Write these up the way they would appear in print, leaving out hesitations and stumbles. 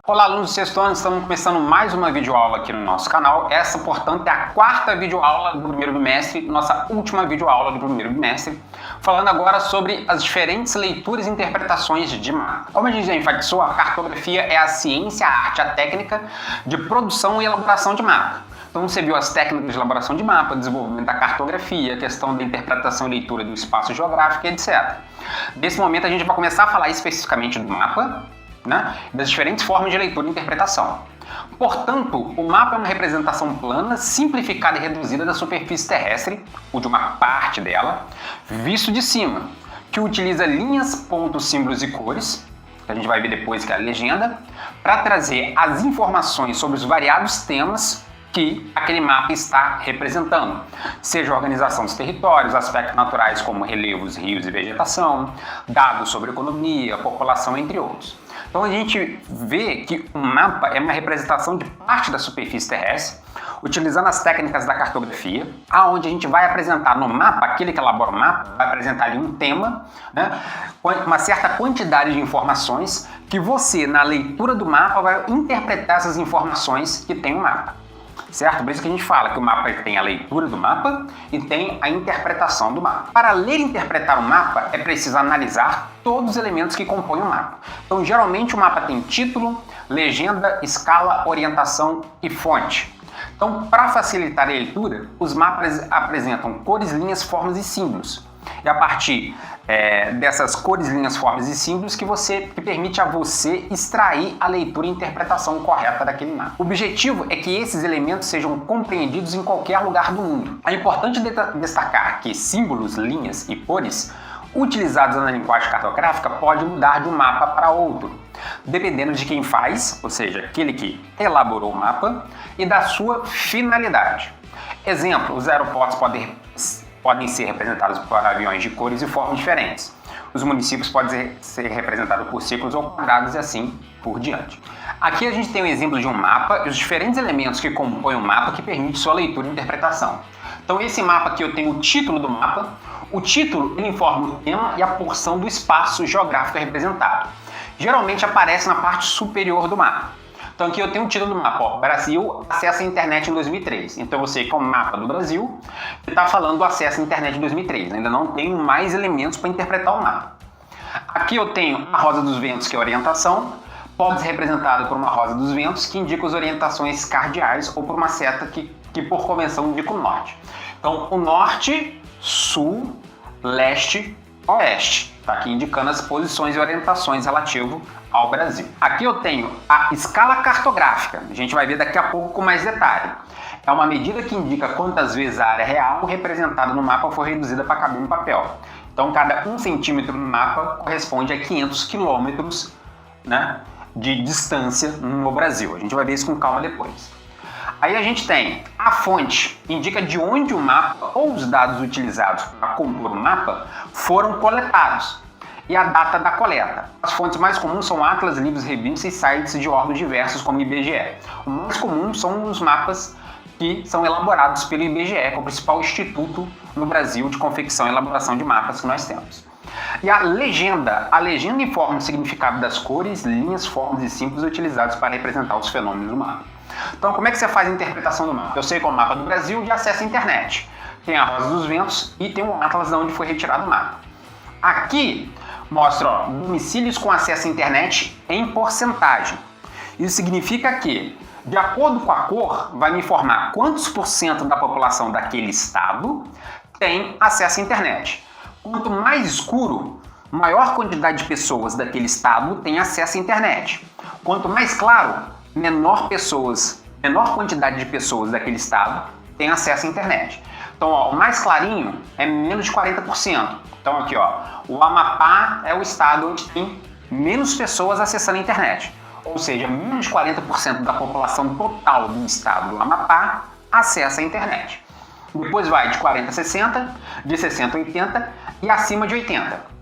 Olá, alunos do sexto ano, estamos começando mais uma videoaula aqui no nosso canal. Essa, portanto, é a quarta videoaula do primeiro bimestre, nossa última videoaula do primeiro bimestre, falando agora sobre as diferentes leituras e interpretações de mapa. Como a gente já enfatizou, a cartografia é a ciência, a arte, a técnica de produção e elaboração de mapa. Então você viu as técnicas de elaboração de mapa, desenvolvimento da cartografia, a questão da interpretação e leitura do espaço geográfico, etc. Nesse momento a gente vai começar a falar especificamente do mapa, das diferentes formas de leitura e interpretação. Portanto, o mapa é uma representação plana, simplificada e reduzida da superfície terrestre, ou de uma parte dela, visto de cima, que utiliza linhas, pontos, símbolos e cores, que a gente vai ver depois que é a legenda, para trazer as informações sobre os variados temas que aquele mapa está representando, seja a organização dos territórios, aspectos naturais como relevos, rios e vegetação, dados sobre economia, população, entre outros. Então a gente vê que o mapa é uma representação de parte da superfície terrestre, utilizando as técnicas da cartografia, aonde a gente vai apresentar no mapa, aquele que elabora o mapa, vai apresentar ali um tema, uma certa quantidade de informações que você, na leitura do mapa, vai interpretar essas informações que tem o mapa. Certo? Por isso que a gente fala que o mapa tem a leitura do mapa e tem a interpretação do mapa. Para ler e interpretar o mapa, é preciso analisar todos os elementos que compõem o mapa. Então, geralmente, o mapa tem título, legenda, escala, orientação e fonte. Então, para facilitar a leitura, os mapas apresentam cores, linhas, formas e símbolos. E a partir dessas cores, linhas, formas e símbolos que permite a você extrair a leitura e interpretação correta daquele mapa. O objetivo é que esses elementos sejam compreendidos em qualquer lugar do mundo. É importante destacar que símbolos, linhas e cores utilizados na linguagem cartográfica podem mudar de um mapa para outro, dependendo de quem faz, ou seja, aquele que elaborou o mapa, e da sua finalidade. Exemplo, os aeroportos podem ser representados por aviões de cores e formas diferentes. Os municípios podem ser representados por círculos ou quadrados e assim por diante. Aqui a gente tem um exemplo de um mapa e os diferentes elementos que compõem o mapa que permitem sua leitura e interpretação. Então esse mapa aqui eu tenho o título do mapa. O título ele informa o tema e a porção do espaço geográfico representado. Geralmente aparece na parte superior do mapa. Então aqui eu tenho o título do mapa, Brasil acessa a internet em 2003. Então você que é o mapa do Brasil, está falando do acesso à internet em 2003. Ainda não tenho mais elementos para interpretar o mapa. Aqui eu tenho a rosa dos ventos, que é a orientação, pode ser representada por uma rosa dos ventos, que indica as orientações cardeais, ou por uma seta que por convenção indica o norte. Então o norte, sul, leste, oeste. Está aqui indicando as posições e orientações relativo ao Brasil. Aqui eu tenho a escala cartográfica. A gente vai ver daqui a pouco com mais detalhe. É uma medida que indica quantas vezes a área real representada no mapa foi reduzida para caber no papel. Então, cada 1 centímetro no mapa corresponde a 500 quilômetros de distância no Brasil. A gente vai ver isso com calma depois. Aí a gente tem a fonte, indica de onde o mapa ou os dados utilizados para compor o mapa foram coletados e a data da coleta. As fontes mais comuns são atlas, livros, revistas e sites de órgãos diversos como o IBGE. O mais comum são os mapas que são elaborados pelo IBGE, que é o principal instituto no Brasil de confecção e elaboração de mapas que nós temos. E a legenda informa o significado das cores, linhas, formas e símbolos utilizados para representar os fenômenos do mapa. Então, como é que você faz a interpretação do mapa? Eu sei que é o mapa do Brasil de acesso à internet. Tem a rosa dos ventos e tem um atlas de onde foi retirado o mapa. Aqui mostra domicílios com acesso à internet em porcentagem. Isso significa que, de acordo com a cor, vai me informar quantos por cento da população daquele estado tem acesso à internet. Quanto mais escuro, maior quantidade de pessoas daquele estado tem acesso à internet. Quanto mais claro, menor quantidade de pessoas daquele estado tem acesso à internet. Então, o mais clarinho é menos de 40%. Então, aqui, o Amapá é o estado onde tem menos pessoas acessando a internet. Ou seja, menos de 40% da população total do estado do Amapá acessa a internet. Depois vai de 40 a 60, de 60 a 80 e acima de 80.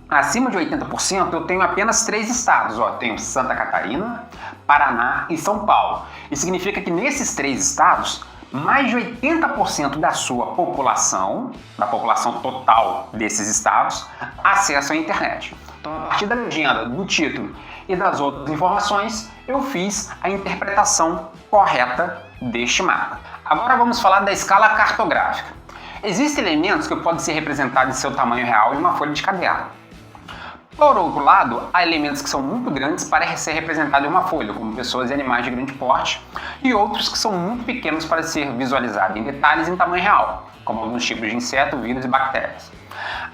Acima de 80% eu tenho apenas 3 estados. Eu tenho Santa Catarina, Paraná e São Paulo. Isso significa que nesses 3 estados, mais de 80% da sua população, da população total desses estados, acessa a internet. Então, a partir da legenda, do título e das outras informações, eu fiz a interpretação correta deste mapa. Agora vamos falar da escala cartográfica. Existem elementos que podem ser representados em seu tamanho real em uma folha de caderno. Por outro lado, há elementos que são muito grandes para ser representados em uma folha, como pessoas e animais de grande porte, e outros que são muito pequenos para ser visualizados em detalhes em tamanho real, como alguns tipos de insetos, vírus e bactérias.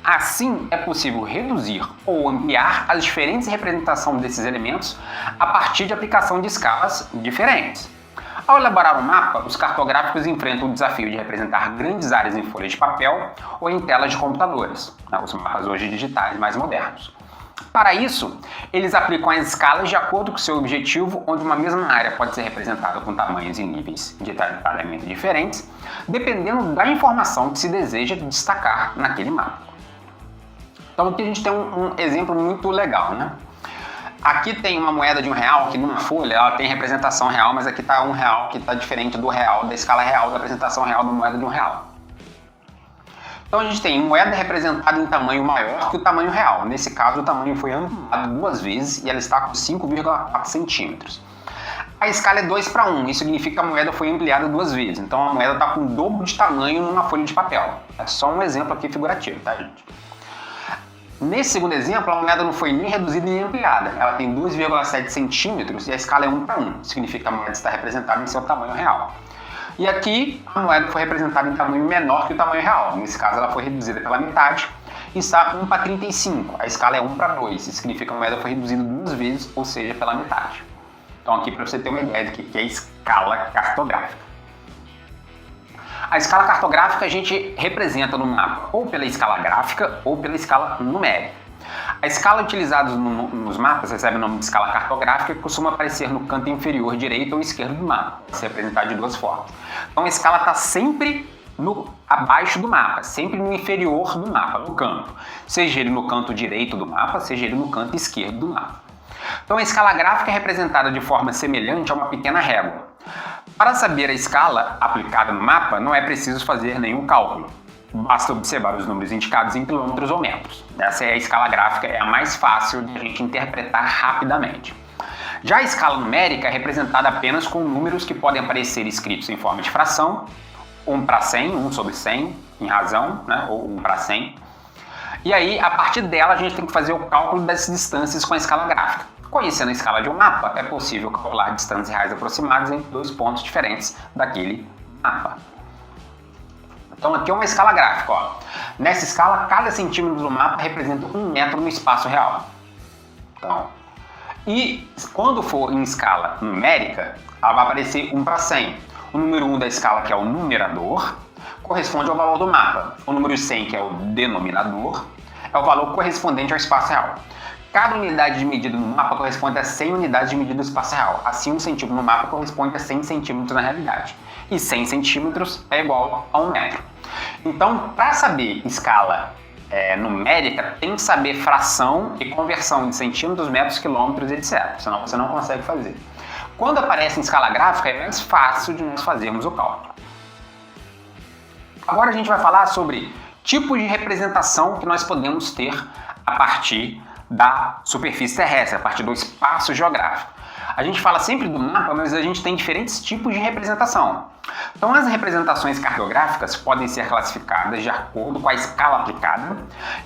Assim, é possível reduzir ou ampliar as diferentes representações desses elementos a partir de aplicação de escalas diferentes. Ao elaborar um mapa, os cartográficos enfrentam o desafio de representar grandes áreas em folhas de papel ou em telas de computadores, os mapas hoje digitais mais modernos. Para isso, eles aplicam as escalas de acordo com seu objetivo, onde uma mesma área pode ser representada com tamanhos e níveis de detalhamento diferentes, dependendo da informação que se deseja destacar naquele mapa. Então aqui a gente tem um exemplo muito legal, né? Aqui tem uma moeda de R$1, que numa folha ela tem representação real, mas aqui está R$1 que está diferente do real, da escala real, da apresentação real da moeda de R$1. Então a gente tem moeda representada em tamanho maior que o tamanho real. Nesse caso, o tamanho foi ampliado 2 vezes e ela está com 5,4 centímetros. A escala é 2:1, isso significa que a moeda foi ampliada 2 vezes. Então a moeda está com o dobro de tamanho numa folha de papel. É só um exemplo aqui figurativo, tá, gente? Nesse segundo exemplo, a moeda não foi nem reduzida nem ampliada. Ela tem 2,7 centímetros e a escala é 1:1. Significa que a moeda está representada em seu tamanho real. E aqui, a moeda foi representada em tamanho menor que o tamanho real. Nesse caso, ela foi reduzida pela metade e está 1:35. A escala é 1:2. Isso significa que a moeda foi reduzida 2 vezes, ou seja, pela metade. Então aqui para você ter uma ideia do que é escala cartográfica. A escala cartográfica a gente representa no mapa ou pela escala gráfica ou pela escala numérica. A escala utilizada nos mapas recebe o nome de escala cartográfica e costuma aparecer no canto inferior direito ou esquerdo do mapa, se representar de 2 formas. Então a escala está sempre abaixo do mapa, sempre no inferior do mapa, no canto. Seja ele no canto direito do mapa, seja ele no canto esquerdo do mapa. Então a escala gráfica é representada de forma semelhante a uma pequena régua. Para saber a escala aplicada no mapa, não é preciso fazer nenhum cálculo. Basta observar os números indicados em quilômetros ou metros. Essa é a escala gráfica, é a mais fácil de a gente interpretar rapidamente. Já a escala numérica é representada apenas com números que podem aparecer escritos em forma de fração, 1/100, 1/100, em razão, né, ou 1/100. E aí, a partir dela, a gente tem que fazer o cálculo das distâncias com a escala gráfica. Conhecendo a escala de um mapa, é possível calcular distâncias reais aproximadas entre 2 pontos diferentes daquele mapa. Então aqui é uma escala gráfica. Ó. Nessa escala, cada centímetro do mapa representa 1 metro no espaço real. Então, e quando for em escala numérica, ela vai aparecer 1/100. O número 1 da escala, que é o numerador, corresponde ao valor do mapa. O número 100, que é o denominador, é o valor correspondente ao espaço real. Cada unidade de medida no mapa corresponde a 100 unidades de medida do espaço real. Assim, 1 centímetro no mapa corresponde a 100 centímetros na realidade. E 100 centímetros é igual a 1 metro. Então, para saber escala numérica, tem que saber fração e conversão de centímetros, metros, quilômetros, etc. Senão você não consegue fazer. Quando aparece em escala gráfica, é mais fácil de nós fazermos o cálculo. Agora a gente vai falar sobre tipos de representação que nós podemos ter a partir da superfície terrestre, a partir do espaço geográfico. A gente fala sempre do mapa, mas a gente tem diferentes tipos de representação. Então as representações cartográficas podem ser classificadas de acordo com a escala aplicada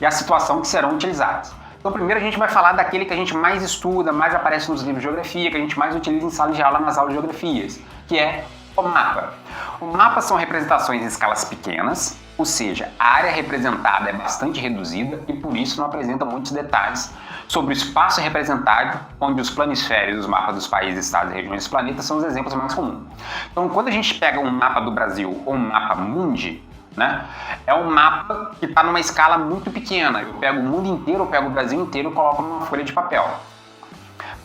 e a situação que serão utilizadas. Então primeiro a gente vai falar daquele que a gente mais estuda, mais aparece nos livros de geografia, que a gente mais utiliza em sala de aula nas aulas de geografias, que é o mapa. O mapa são representações em escalas pequenas, ou seja, a área representada é bastante reduzida e por isso não apresenta muitos detalhes sobre o espaço representado, onde os planisférios, os mapas dos países, estados e regiões do planeta são os exemplos mais comuns. Então, quando a gente pega um mapa do Brasil ou um mapa mundi, né, é um mapa que está numa escala muito pequena. Eu pego o mundo inteiro, eu pego o Brasil inteiro e coloco numa folha de papel.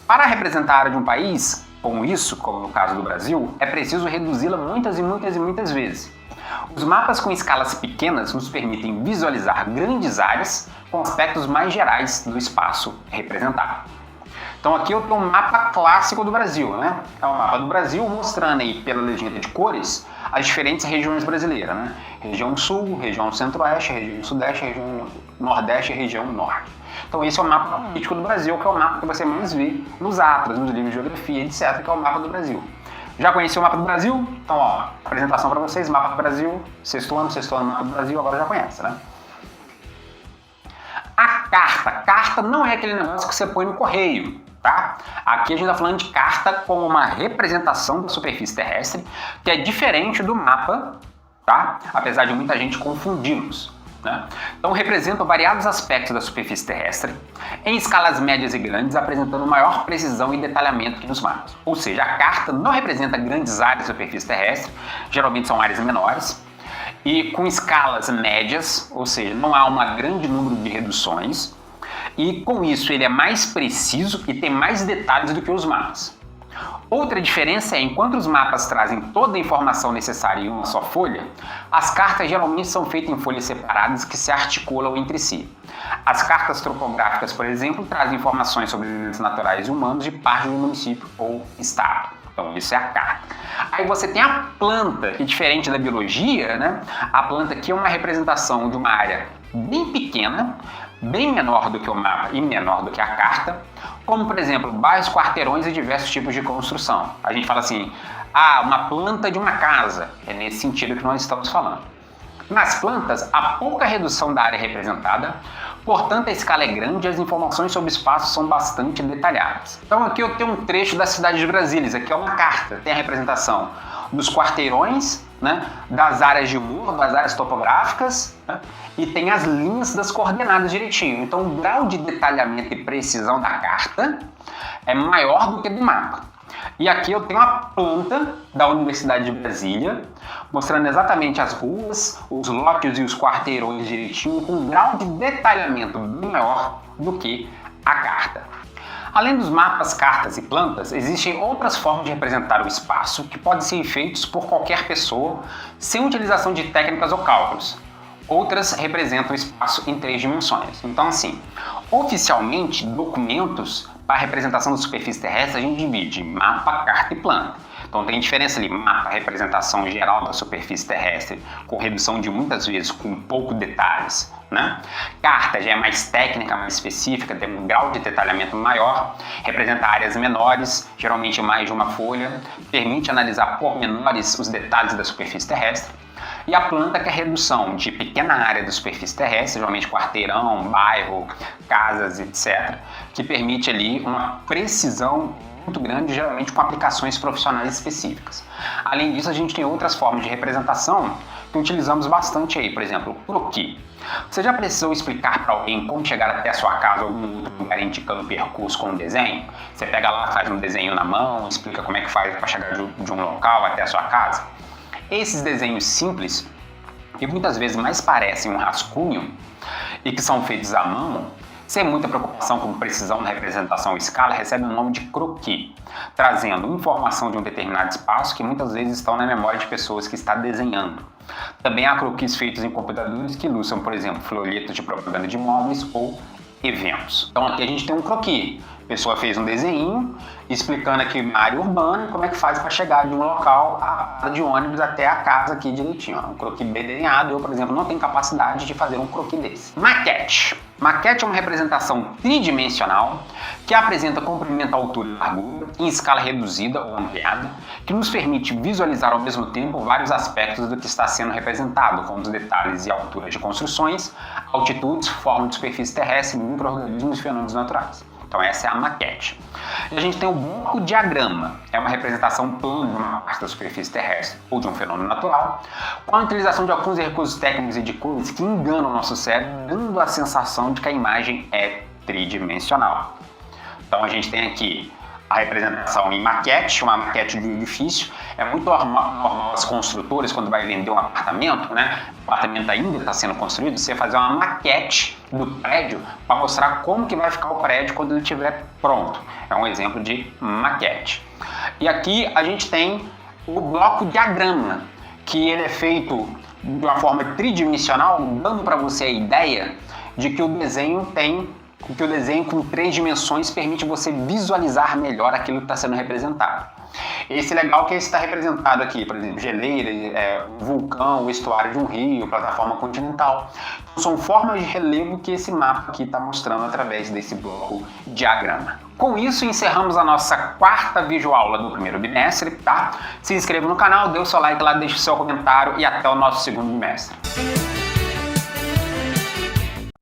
Para representar a área de um país, como no caso do Brasil, é preciso reduzi-la muitas e muitas e muitas vezes. Os mapas com escalas pequenas nos permitem visualizar grandes áreas com aspectos mais gerais do espaço representado. Então aqui eu tenho um mapa clássico do Brasil, né? É um mapa do Brasil mostrando aí pela legenda de cores as diferentes regiões brasileiras, né? Região Sul, região Centro-Oeste, região Sudeste, região Nordeste e região Norte. Então esse é o mapa político do Brasil, que é o mapa que você mais vê nos atlas, nos livros de geografia, etc., que é o mapa do Brasil. Já conheceu o mapa do Brasil? Então, ó, apresentação para vocês, mapa do Brasil, sexto ano, mapa do Brasil, agora já conhece, né? A carta não é aquele negócio que você põe no correio, tá? Aqui a gente está falando de carta como uma representação da superfície terrestre, que é diferente do mapa, tá? Apesar de muita gente confundi-los, né? Então representa variados aspectos da superfície terrestre, em escalas médias e grandes, apresentando maior precisão e detalhamento que nos mapas. Ou seja, a carta não representa grandes áreas da superfície terrestre, geralmente são áreas menores, e com escalas médias, ou seja, não há um grande número de reduções, e com isso ele é mais preciso e tem mais detalhes do que os mapas. Outra diferença é, enquanto os mapas trazem toda a informação necessária em uma só folha, as cartas geralmente são feitas em folhas separadas que se articulam entre si. As cartas topográficas, por exemplo, trazem informações sobre elementos naturais e humanos de parte do município ou estado. Então, isso é a carta. Aí você tem a planta, que diferente da biologia, né? A planta aqui é uma representação de uma área bem pequena, bem menor do que o mapa e menor do que a carta, como, por exemplo, bairros, quarteirões e diversos tipos de construção. A gente fala assim, uma planta de uma casa. É nesse sentido que nós estamos falando. Nas plantas, há pouca redução da área representada, portanto a escala é grande e as informações sobre o espaço são bastante detalhadas. Então aqui eu tenho um trecho da cidade de Brasília, aqui é uma carta, tem a representação dos quarteirões, né, das áreas de muro, das áreas topográficas, né, e tem as linhas das coordenadas direitinho. Então o grau de detalhamento e precisão da carta é maior do que do mapa. E aqui eu tenho a planta da Universidade de Brasília, mostrando exatamente as ruas, os lotes e os quarteirões direitinho, com um grau de detalhamento bem maior do que a carta. Além dos mapas, cartas e plantas, existem outras formas de representar o espaço que podem ser feitos por qualquer pessoa, sem utilização de técnicas ou cálculos. Outras representam o espaço em 3 dimensões. Então, assim, oficialmente, documentos para a representação da superfície terrestre a gente divide em mapa, carta e planta. Então tem diferença ali, mapa, representação geral da superfície terrestre, com redução de muitas vezes com pouco detalhes, né? Carta já é mais técnica, mais específica, tem um grau de detalhamento maior, representa áreas menores, geralmente mais de uma folha, permite analisar por menores os detalhes da superfície terrestre. E a planta, que é a redução de pequena área da superfície terrestre, geralmente quarteirão, bairro, casas, etc., que permite ali uma precisão muito grande, geralmente com aplicações profissionais específicas. Além disso, a gente tem outras formas de representação que utilizamos bastante aí, por exemplo, o croquis. Você já precisou explicar para alguém como chegar até a sua casa ou algum outro lugar indicando o percurso com um desenho? Você pega lá, faz um desenho na mão, explica como é que faz para chegar de um local até a sua casa? Esses desenhos simples, que muitas vezes mais parecem um rascunho e que são feitos à mão, sem muita preocupação com precisão na representação ou escala, recebem o nome de croquis, trazendo informação de um determinado espaço que muitas vezes estão na memória de pessoas que está desenhando. Também há croquis feitos em computadores que ilustram, por exemplo, folhetos de propaganda de imóveis ou eventos. Então aqui a gente tem um croquis. A pessoa fez um desenho explicando aqui na área urbana como é que faz para chegar de um local de ônibus até a casa aqui direitinho. Um croquis bem desenhado. Eu, por exemplo, não tenho capacidade de fazer um croquis desse. Maquete. Maquete é uma representação tridimensional que apresenta comprimento, altura e largura em escala reduzida ou ampliada, que nos permite visualizar ao mesmo tempo vários aspectos do que está sendo representado, como os detalhes e alturas de construções, altitudes, forma de superfície terrestre, micro-organismos e fenômenos naturais. Então essa é a maquete. E a gente tem o bloco diagrama, é uma representação plana de uma parte da superfície terrestre ou de um fenômeno natural, com a utilização de alguns recursos técnicos e de cores que enganam o nosso cérebro, dando a sensação de que a imagem é tridimensional. Então a gente tem aqui a representação em maquete, uma maquete de um edifício. É muito normal as construtoras, quando vai vender um apartamento, né? O apartamento ainda está sendo construído, você fazer uma maquete do prédio para mostrar como que vai ficar o prédio quando ele estiver pronto. É um exemplo de maquete. E aqui a gente tem o bloco diagrama, que ele é feito de uma forma tridimensional, dando para você a ideia de que o desenho tem porque o desenho com 3 dimensões permite você visualizar melhor aquilo que está sendo representado. Esse legal que está representado aqui, por exemplo, geleira, vulcão, o estuário de um rio, plataforma continental. São formas de relevo que esse mapa aqui está mostrando através desse bloco diagrama. Com isso, encerramos a nossa 4ª videoaula do primeiro bimestre, tá? Se inscreva no canal, dê o seu like lá, deixe o seu comentário e até o nosso 2º bimestre.